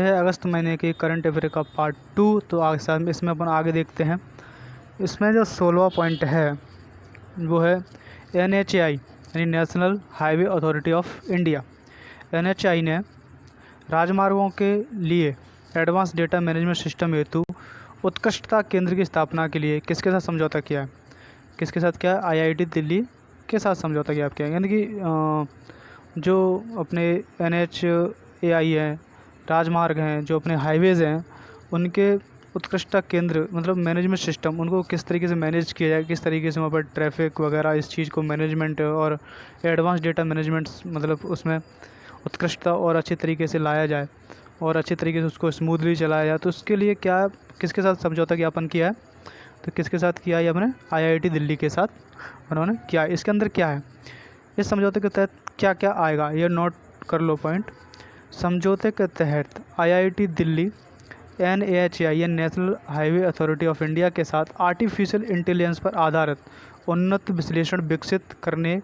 है अगस्त महीने की करंट अफेयर का पार्ट 2। तो आगे इसमें अपन आगे देखते हैं। इसमें जो 16वां पॉइंट है वो है NHAI यानी national highway authority of India. NHAI ने राजमार्गों के लिए एडवांस डेटा मैनेजमेंट सिस्टम हेतु उत्कृष्टता केंद्र की स्थापना के लिए किसके साथ समझौता किया है? किसके साथ किया है? IIT दिल्ली के साथ समझौता किया है। यानी कि जो अपने NHAI हैं, राजमार्ग हैं, जो अपने हाईवेज़ हैं, उनके उत्कृष्टता केंद्र मतलब मैनेजमेंट सिस्टम, उनको किस तरीके से मैनेज किया जाए, किस तरीके से वहाँ पर ट्रैफिक वगैरह इस चीज़ को मैनेजमेंट और एडवांस डेटा मैनेजमेंट मतलब उसमें उत्कृष्टता और अच्छे तरीके से लाया जाए और अच्छे तरीके से उसको स्मूथली चलाया जाए। तो उसके लिए क्या किसके साथ समझौता ज्ञापन किया है? तो किसके साथ किया है? अपने IIT दिल्ली के साथ उन्होंने किया। इसके अंदर क्या है, इस समझौते के तहत क्या क्या आएगा ये नोट कर लो पॉइंट। समझौते के तहत IIT Delhi NHAI national highway authority of India के साथ आर्टिफिशियल इंटेलिजेंस पर आधारित उन्नत विश्लेषण विकसित करने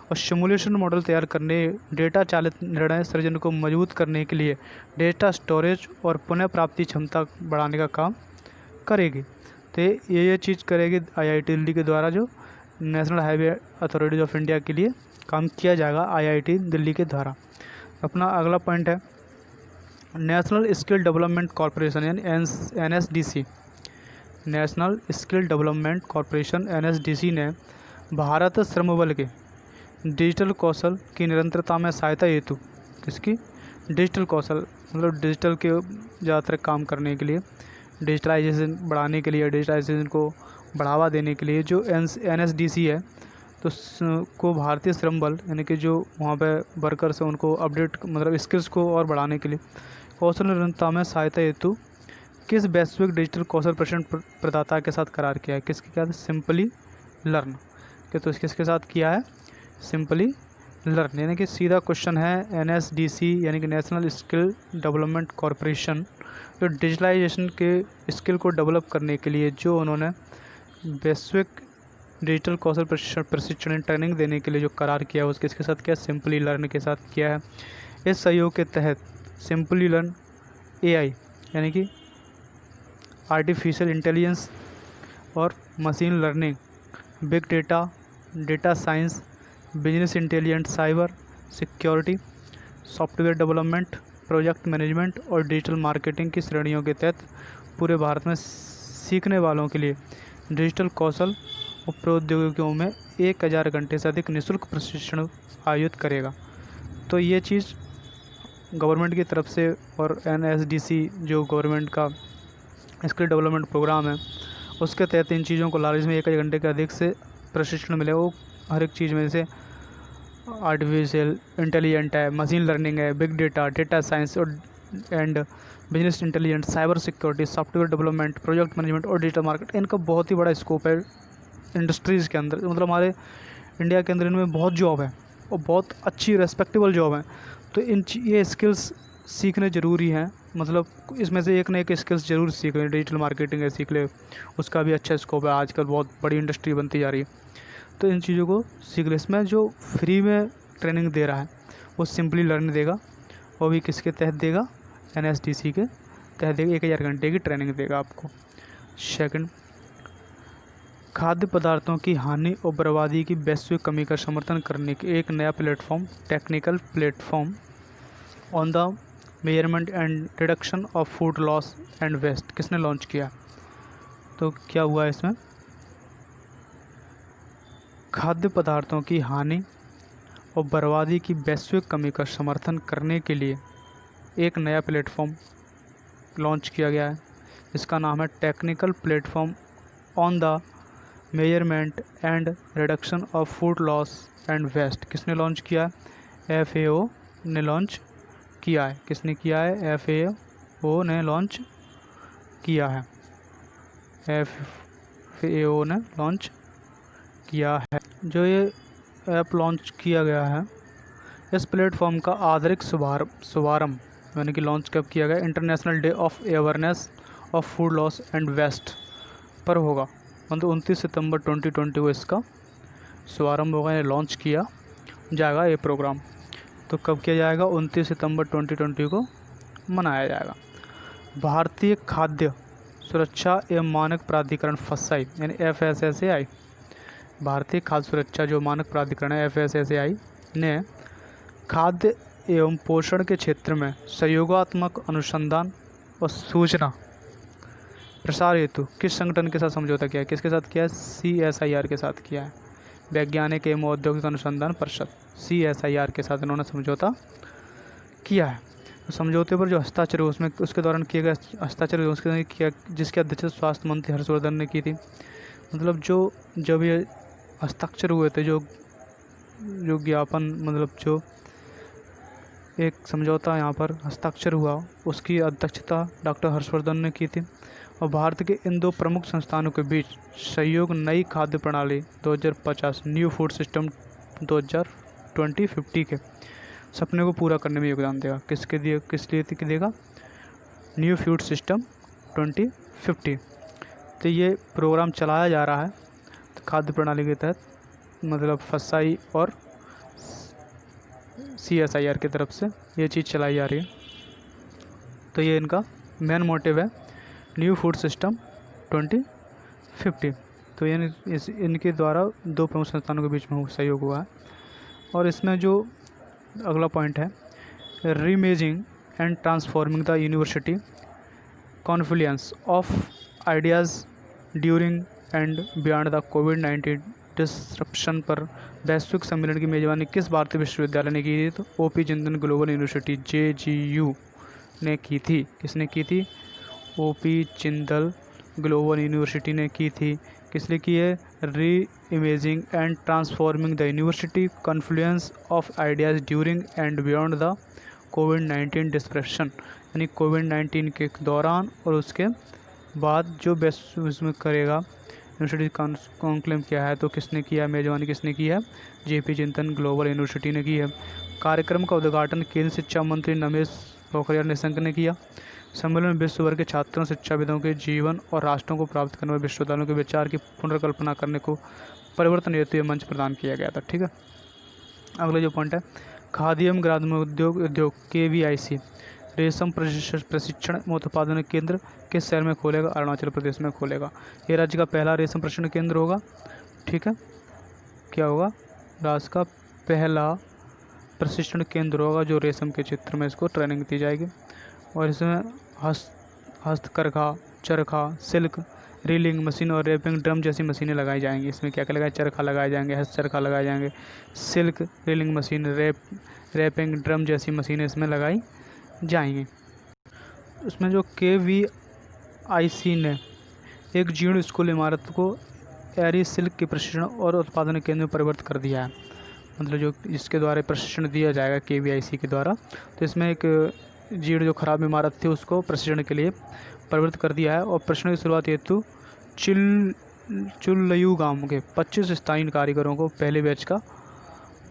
और सिमुलेशन मॉडल तैयार करने, डेटा चालित निर्णय सृजन को मजबूत करने के लिए डेटा स्टोरेज और पुनः प्राप्ति क्षमता बढ़ाने का काम करेगी। तो ये चीज़ करेगी IIT दिल्ली के द्वारा, जो national highway authority of India के लिए काम किया जाएगा IIT दिल्ली के द्वारा। अपना अगला पॉइंट है नेशनल स्किल डेवलपमेंट कॉरपोरेशन यानी NSDC। National skill development corporation NSDC ने भारत श्रम बल के डिजिटल कौशल की निरंतरता में सहायता हेतु किसकी? डिजिटल कौशल मतलब डिजिटल के ज़्यादातर काम करने के लिए, डिजिटलाइजेशन बढ़ाने के लिए, डिजिटलाइजेशन को बढ़ावा देने के लिए जो NSDC है, तो को भारतीय श्रम बल यानी कि जो वहाँ पे वर्कर्स हैं उनको अपडेट मतलब स्किल्स को और बढ़ाने के लिए कौशल निरंतरता में सहायता हेतु किस वैश्विक डिजिटल कौशल प्रशिक्षण प्रदाता के साथ करार किया है? किसके साथ? सिंपली लर्न के। तो किसके साथ किया है? Simply learn. यानी कि सीधा क्वेश्चन है NSDC यानी कि नेशनल स्किल डेवलपमेंट कॉरपोरेशन जो डिजिटलाइजेशन के स्किल को डेवलप करने के लिए जो उन्होंने वैश्विक डिजिटल कौशल प्रशिक्षण ट्रेनिंग देने के लिए जो करार किया है उसके साथ किया? सिंपली लर्न के साथ किया है। इस सहयोग के तहत सिंपली लर्न AI यानी कि आर्टिफिशियल इंटेलिजेंस और machine learning, big data, data science, business intelligence, cyber security, software development, project management और डिजिटल मार्केटिंग की श्रेणियों के तहत पूरे भारत में सीखने वालों के लिए डिजिटल कौशल और प्रौद्योगिकियों में 1000 घंटे से अधिक निःशुल्क प्रशिक्षण आयोजित करेगा। तो ये चीज़ गवर्नमेंट की तरफ से और NSDC जो गवर्नमेंट का स्किल डेवलपमेंट प्रोग्राम है उसके तहत इन चीज़ों को लालच में 1000 घंटे के अधिक से प्रशिक्षण मिले। वो हर एक चीज़ में से आर्टिफिशियल इंटेलिजेंट है, मशीन लर्निंग है, बिग डेटा, डेटा साइंस और and business intelligence, cyber security, software development, project management और डिजिटल मार्केट, इनका बहुत ही बड़ा स्कोप है इंडस्ट्रीज़ के अंदर। मतलब हमारे इंडिया के अंदर इनमें बहुत जॉब है और बहुत अच्छी रेस्पेक्टेबल जॉब है। तो ये स्किल्स सीखने ज़रूरी हैं। मतलब इसमें से एक ना एक स्किल्स ज़रूर सीख लें। डिजिटल मार्केटिंग है सीख ले, उसका भी अच्छा स्कोप है, आजकल बहुत बड़ी इंडस्ट्री बनती जा रही है। तो इन चीज़ों को सीख ले। इसमें जो फ्री में ट्रेनिंग दे रहा है वो सिंपली लर्न देगा, वो भी किसके तहत देगा? NSDC के तहत देगा। 1000 घंटे की ट्रेनिंग देगा आपको। सेकंड, खाद्य पदार्थों की हानि और बर्बादी की वैश्विक कमी का समर्थन करने के एक नया platform, technical platform on the measurement and reduction of food loss and waste किसने लॉन्च किया? तो क्या हुआ इसमें? खाद्य पदार्थों की हानि और बर्बादी की वैश्विक कमी का समर्थन करने के लिए एक नया प्लेटफॉर्म लॉन्च किया गया है। इसका नाम है technical platform on the measurement and reduction of food loss and waste. किसने लॉन्च किया है? FAO ने लॉन्च किया है। किसने किया है? FAO ने लॉन्च किया है। FAO ने लॉन्च किया है। जो ये ऐप लॉन्च किया गया है, इस प्लेटफॉर्म का आधिकारिक शुभारंभ यानी कि लॉन्च कब किया गया? International Day of Awareness of food loss and Waste पर होगा। मतलब 29 सितंबर 2020 को इसका शुभारंभ होगा, ये लॉन्च किया जाएगा ये प्रोग्राम। तो कब किया जाएगा? 29 सितंबर 2020 को मनाया जाएगा। भारतीय खाद्य सुरक्षा एवं मानक प्राधिकरण FSSAI यानी FSSAI, भारतीय खाद्य सुरक्षा जो मानक प्राधिकरण है FSSAI ने खाद्य एवं पोषण के क्षेत्र में सहयोगात्मक अनुसंधान और सूचना प्रसार हेतु किस संगठन के साथ समझौता किया है? किसके साथ किया है? CSIR के साथ किया है, वैज्ञानिक एवं औद्योगिक अनुसंधान परिषद CSIR के साथ इन्होंने समझौता किया है। तो समझौते पर जो हस्ताक्षर हुआ उसमें उसके दौरान किए गए हस्ताक्षर उसके किया जिसकी अध्यक्षता स्वास्थ्य मंत्री हर्षवर्धन ने की थी। मतलब जब ये हस्ताक्षर हुए थे, जो ज्ञापन मतलब जो एक समझौता यहाँ पर हस्ताक्षर हुआ उसकी अध्यक्षता डॉक्टर हर्षवर्धन ने की थी। और भारत के इन दो प्रमुख संस्थानों के बीच सहयोग नई खाद्य प्रणाली 2050 न्यू फूड सिस्टम 2050 के सपने को पूरा करने में योगदान देगा। किस लिए देगा? New food system 2050। तो ये प्रोग्राम चलाया जा रहा है तो खाद्य प्रणाली के तहत, मतलब FSSAI और CSIR की तरफ से ये चीज़ चलाई जा रही है। तो ये इनका मेन मोटिव है, न्यू फूड सिस्टम 2050। तो ये इनके द्वारा दो प्रमुख संस्थानों के बीच में सहयोग हुआ है। और इसमें जो अगला पॉइंट है, reimagining and transforming the university confluence of ideas during and beyond the कोविड-19 डिसरप्शन पर वैश्विक सम्मेलन की मेजबानी किस भारतीय विश्वविद्यालय ने की थी? तो OP Jindal global university JGU ने की थी। किसने की थी? OP जिंदल ग्लोबल यूनिवर्सिटी ने की थी। किस लिए की है? री imaging and transforming the university confluence of ideas during and beyond the कोविड-19 डिसरप्शन, यानी कोविड-19 के दौरान और उसके बाद जो बेस्ट उसमें करेगा यूनिवर्सिटी कॉन्क्लेव किया है। तो किसने किया है? मेजबानी किसने की है? JP जिंदल ग्लोबल यूनिवर्सिटी ने की है। कार्यक्रम का उद्घाटन केंद्रीय शिक्षा मंत्री रमेश पोखरियाल निशंक ने किया। सम्मेलन में विश्व भर के छात्रों, शिक्षाविदों के जीवन और राष्ट्रों को प्राप्त करने वाले विश्वविद्यालयों के विचार की पुनर्कल्पना करने को परिवर्तन हेतु मंच प्रदान किया गया था। ठीक है, अगला जो पॉइंट है, खाद्य एवं ग्रामोद्योग उद्योग KVIC रेशम प्रशिक्षण एवं उत्पादन केंद्र किस शहर में खोलेगा? अरुणाचल प्रदेश में खोलेगा। ये राज्य का पहला रेशम प्रशिक्षण केंद्र होगा। ठीक है, क्या होगा? राज्य का पहला प्रशिक्षण केंद्र होगा जो रेशम के क्षेत्र में इसको ट्रेनिंग दी जाएगी। और इसमें हस्तकरघा, चरखा, सिल्क रीलिंग मशीन और रैपिंग ड्रम जैसी मशीनें लगाई जाएंगी। इसमें क्या क्या लगाए? चरखा लगाए जाएंगे, हस्त चरखा लगाए जाएंगे, silk reeling machine, wrapping drum जैसी मशीनें इसमें लगाई जाएंगी। उसमें जो KVIC ने एक जीर्ण स्कूल इमारत को एरी सिल्क के प्रशिक्षण और उत्पादन केंद्र में परिवर्तित कर दिया है। मतलब जो इसके द्वारा प्रशिक्षण दिया जाएगा KVIC के द्वारा, तो इसमें एक जीर्ण जो खराब इमारत थी उसको प्रशिक्षण के लिए परिवर्तित कर दिया है। और प्रशिक्षण की शुरुआत हेतु चुल्लयू गांव के 25 स्थानीय कारीगरों को पहले बैच का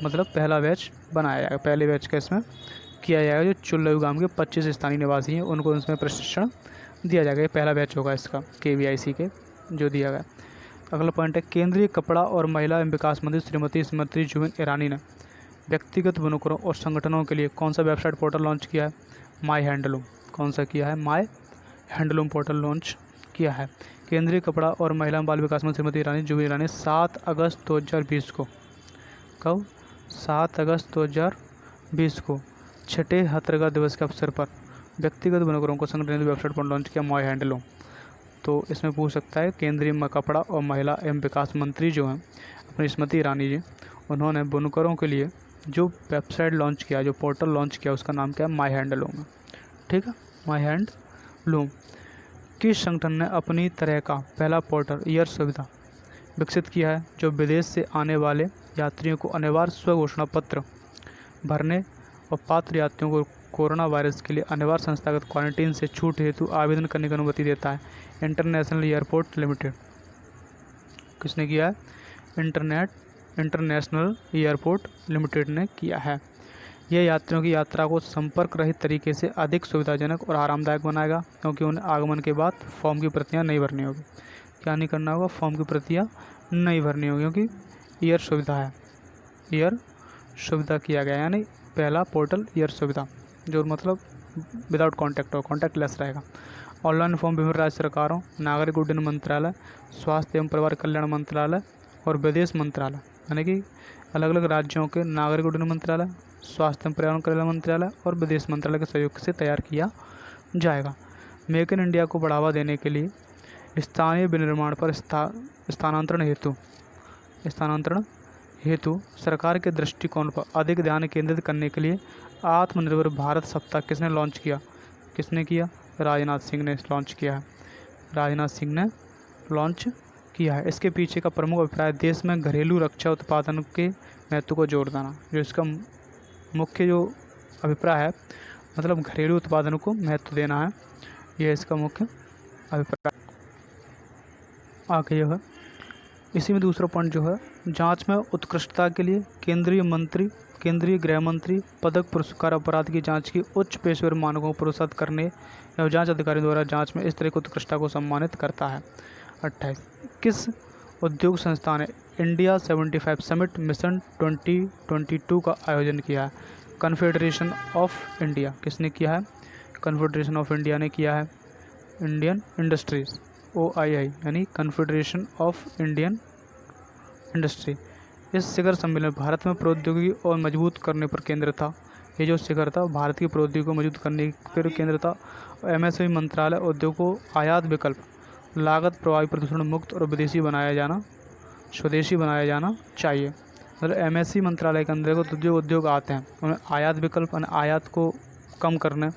मतलब पहला बैच बनाया जाएगा। पहले बैच का इसमें किया जाएगा। जो चुल्लयू गांव के 25 स्थानीय निवासी हैं उनको इसमें प्रशिक्षण दिया जाएगा। ये पहला बैच होगा इसका KVIC के जो दिया गया। अगला पॉइंट है, केंद्रीय कपड़ा और महिला एवं विकास मंत्री श्रीमती स्मृति ईरानी ने व्यक्तिगत बुनकरों और संगठनों के लिए कौन सा वेबसाइट पोर्टल लॉन्च किया है? माई हैंडलूम। कौन सा किया है? माई हैंडलूम पोर्टल लॉन्च किया है। केंद्रीय कपड़ा और महिला बाल विकास मंत्री श्रीमती जुबिन ईरानी 7 अगस्त 2020 को, कब? 7 अगस्त 2020 को छठे हथकरघा दिवस के अवसर पर व्यक्तिगत बुनकरों को संगठन वेबसाइट पर लॉन्च किया माई हैंडलूम। तो इसमें पूछ सकता है केंद्रीय कपड़ा और महिला एवं विकास मंत्री जो हैं अपनी स्मृति ईरानी जी, उन्होंने बुनकरों के लिए जो वेबसाइट लॉन्च किया, जो पोर्टल लॉन्च किया, उसका नाम क्या है? माई हैंडलूम है। ठीक है, माई हैंडलूम। किस संगठन ने अपनी तरह का पहला पोर्टल ईयर सुविधा विकसित किया है जो विदेश से आने वाले यात्रियों को अनिवार्य स्वघोषणा पत्र भरने और पात्र यात्रियों को कोरोना वायरस के लिए अनिवार्य संस्थागत क्वारंटीन से छूट हेतु आवेदन करने की अनुमति देता है? International airport limited. किसने किया है? इंटरनेशनल एयरपोर्ट लिमिटेड ने किया है। यह यात्रियों की यात्रा को संपर्क रहित तरीके से अधिक सुविधाजनक और आरामदायक बनाएगा क्योंकि उन्हें आगमन के बाद फॉर्म की प्रतियां नहीं भरनी होगी। क्या नहीं करना होगा? फॉर्म की प्रतियां नहीं भरनी होगी क्योंकि एयर सुविधा है। एयर सुविधा किया गया, यानी पहला पोर्टल एयर सुविधा, जो मतलब विदाउट कॉन्टैक्ट और कॉन्टैक्टलेस रहेगा। ऑनलाइन फॉर्म विभिन्न राज्य सरकारों, नागरिक उड्डयन मंत्रालय, स्वास्थ्य एवं परिवार कल्याण मंत्रालय और विदेश मंत्रालय, यानी कि अलग अलग राज्यों के नागरिक उड्डयन मंत्रालय, स्वास्थ्य एवं पर्यावरण कल्याण मंत्रालय और विदेश मंत्रालय के सहयोग से तैयार किया जाएगा। मेक इन इंडिया को बढ़ावा देने के लिए स्थानीय विनिर्माण पर स्थानांतरण हेतु सरकार के दृष्टिकोण पर अधिक ध्यान केंद्रित करने के लिए आत्मनिर्भर भारत सप्ताह किसने लॉन्च किया? किसने किया? राजनाथ सिंह ने लॉन्च किया है। राजनाथ सिंह ने लॉन्च किया है। इसके पीछे का प्रमुख अभिप्राय देश में घरेलू रक्षा उत्पादन के महत्व को जोर देना। जो इसका मुख्य जो अभिप्राय है, मतलब घरेलू उत्पादन को महत्व देना है, यह इसका मुख्य अभिप्राय। आगे जो है इसी में दूसरा पॉइंट जो है, जांच में उत्कृष्टता के लिए केंद्रीय गृह मंत्री पदक पुरस्कार अपराध की जांच की उच्च पेशेवर मानकों को पुरस्कृत करने एवं जांच अधिकारियों द्वारा जांच में इस तरह की उत्कृष्टता को सम्मानित करता है। 28 किस उद्योग संस्थान ने इंडिया 75 समिट मिशन 2022 का आयोजन किया है? Confederation of India. किसने किया है? कन्फेडरेशन ऑफ इंडिया ने किया है। इंडियन इंडस्ट्रीज OII यानी कन्फेडरेशन ऑफ इंडियन इंडस्ट्री। इस शिखर सम्मेलन भारत में प्रौद्योगिकी और मजबूत करने पर केंद्र था। ये जो शिखर था भारत की प्रौद्योगिकी को मजबूत करने पर केंद्र था। MSME मंत्रालय उद्योग को आयात विकल्प, लागत प्रभावी, प्रदूषण मुक्त और स्वदेशी बनाया जाना चाहिए। मतलब MSME मंत्रालय के अंदर को जो उद्योग आते हैं उन्हें आयात विकल्प, आयात को कम करने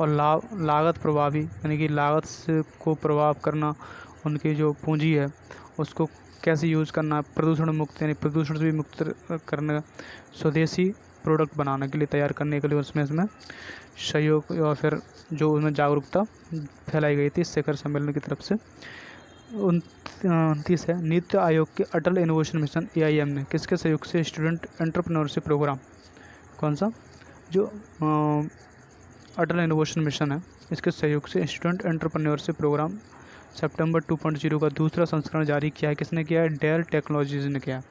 और लागत प्रभावी यानी कि लागत से को प्रभाव करना, उनकी जो पूंजी है उसको कैसे यूज़ करना, प्रदूषण मुक्त यानी प्रदूषण से भी मुक्त करने, स्वदेशी प्रोडक्ट बनाने के लिए, तैयार करने के लिए उसमें सहयोग और फिर जो उसमें जागरूकता फैलाई गई थी शिखर सम्मेलन की तरफ से। 29 है नीति आयोग के अटल इनोवेशन मिशन AIM ने किसके सहयोग से स्टूडेंट एंटरप्रेन्योरशिप प्रोग्राम, कौन सा जो अटल इनोवेशन मिशन है, इसके सहयोग से स्टूडेंट एंटरप्रेन्योरशिप प्रोग्राम सितंबर 2.0 का दूसरा संस्करण जारी किया है? किसने किया है? डेल टेक्नोलॉजीज ने किया है।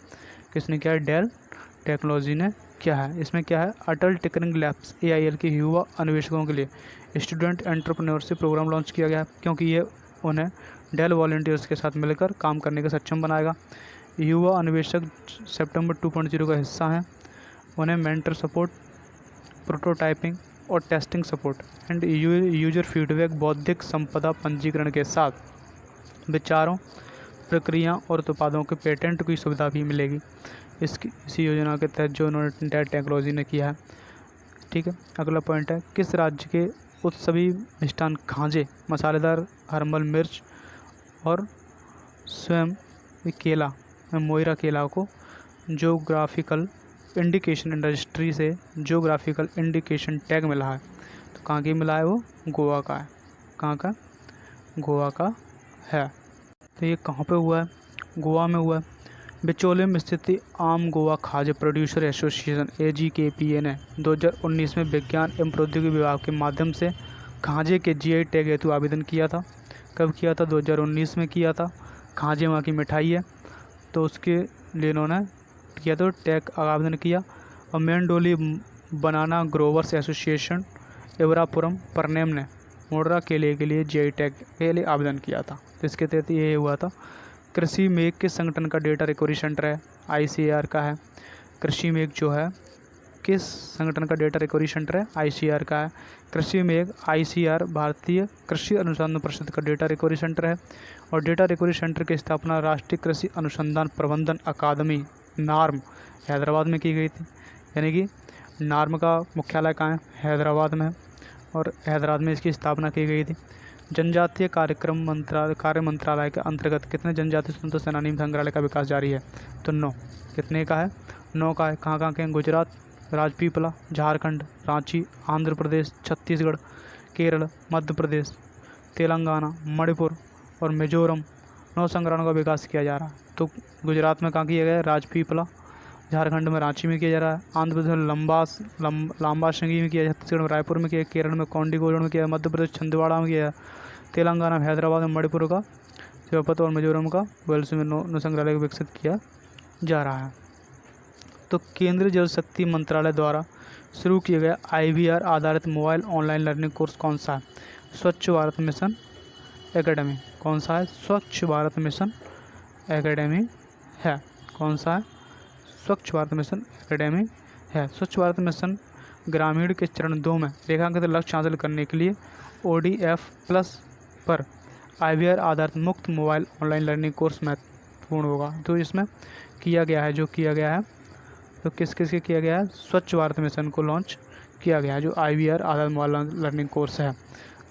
किसने किया है? डेल टेक्नोलॉजी ने किया है। इसमें क्या है? अटल टिंकरिंग लैब्स AIL के युवा अन्वेषकों के लिए स्टूडेंट एंटरप्रेन्योरशिप प्रोग्राम लॉन्च किया गया है, क्योंकि ये उन्हें डेल वॉलंटियर्स के साथ मिलकर काम करने के सक्षम बनाएगा। युवा अन्वेषक सितंबर 2.0 का हिस्सा हैं। उन्हें मेंटर सपोर्ट, प्रोटोटाइपिंग और testing support and user feedback, बौद्धिक संपदा पंजीकरण के साथ विचारों, प्रक्रिया और उत्पादों के पेटेंट की सुविधा भी मिलेगी। इसी योजना के तहत जो उन्होंने डेल टेक्नोलॉजी ने किया है। ठीक है, अगला पॉइंट है किस राज्य के उत्सवी मिष्ठान खांजे, मसालेदार हर्बल मिर्च और स्वयं केला, मोइरा केला को जोग्राफिकल इंडिकेशन रजिस्ट्री से जोग्राफिकल इंडिकेशन टैग मिला है? तो कहाँ की मिला है? वो गोवा का है। कहाँ का? गोवा का है। तो ये कहाँ पे हुआ है? गोवा में हुआ है। बिचौलिए में स्थित आम गोवा खाद्य प्रोड्यूसर एसोसिएशन AGKPA ने 2019 में विज्ञान एवं प्रौद्योगिकी विभाग के माध्यम से खांजे के GI टैग हेतु आवेदन किया था। कब किया था? 2019 में किया था। खांजे वहाँ की मिठाई है, तो उसके लिए इन्होंने किया तो टैग आवेदन किया। और मेंडोली बनाना ग्रोवर्स एसोसिएशन एवरापुरम परनेम ने मोडरा केले के लिए GI टैग के लिए आवेदन किया था। तो इसके तहत ये हुआ था। कृषि मेघ किस संगठन का डेटा रिकवरी सेंटर है? ICAR का है। कृषि मेघ जो है किस संगठन का डेटा रिकवरी सेंटर है? ICAR का है। कृषि मेघ ICAR भारतीय कृषि अनुसंधान परिषद का डेटा रिकवरी सेंटर है। और डेटा रिकवरी सेंटर की स्थापना राष्ट्रीय कृषि अनुसंधान प्रबंधन अकादमी नार्म हैदराबाद में की गई थी। यानी कि नार्म का मुख्यालय कहाँ है? हैदराबाद में है, और हैदराबाद में इसकी स्थापना की गई थी। जनजातीय कार्य मंत्रालय के अंतर्गत कितने जनजातीय स्वतंत्रता सेनानी संग्रहालय का विकास जारी है? तो 9। कितने का है? 9 का है। कहाँ के? गुजरात, राजपीपला, झारखंड, रांची, आंध्र प्रदेश, छत्तीसगढ़, केरल, मध्य प्रदेश, तेलंगाना, मणिपुर और मिजोरम 9 संग्रहालयों का विकास किया जा रहा है। तो गुजरात में कहाँ किया गया है? राजपीपला। झारखंड में रांची में किया जा रहा है। आंध्र प्रदेश में लाम्बाशंगी में किया है। छत्तीसगढ़ में रायपुर में किया है। केरल में कौंडीगोड में किया है। मध्य प्रदेश छिंदवाड़ा में किया है। तेलंगाना में हैदराबाद में मणिपुर का तिरुपति और मिजोरम का वेल्स में 9 संग्रहालय विकसित किया जा रहा है। तो केंद्रीय जल शक्ति मंत्रालय द्वारा शुरू किया गया IVR आधारित मोबाइल ऑनलाइन लर्निंग कोर्स कौन सा है? स्वच्छ भारत मिशन एकेडमी। कौन सा है? स्वच्छ भारत मिशन एकेडमी है। कौन सा है? स्वच्छ भारत मिशन एकेडमी है। स्वच्छ भारत मिशन ग्रामीण के चरण 2 में रेखांकित लक्ष्य हासिल करने के लिए ODF+ पर IVR आधारित मुफ्त मोबाइल ऑनलाइन लर्निंग कोर्स महत्वपूर्ण होगा। तो इसमें किया गया है, जो किया गया है, तो किस किस के किया गया है? स्वच्छ भारत मिशन को लॉन्च किया गया है, जो IVR आधारित मोबाइल लर्निंग कोर्स है।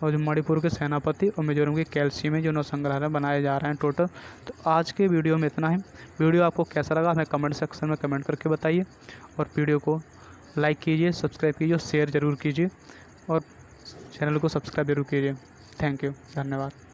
और जो मणिपुर के सेनापति और मिजोरम के कैल्सी में जो 9 संग्रहालय बनाए जा रहे हैं टोटल। तो आज के वीडियो में इतना ही। वीडियो आपको कैसा लगा हमें कमेंट सेक्शन में कमेंट करके बताइए, और वीडियो को लाइक कीजिए, सब्सक्राइब कीजिए और शेयर ज़रूर कीजिए, और चैनल को सब्सक्राइब जरूर कीजिए। थैंक यू, धन्यवाद।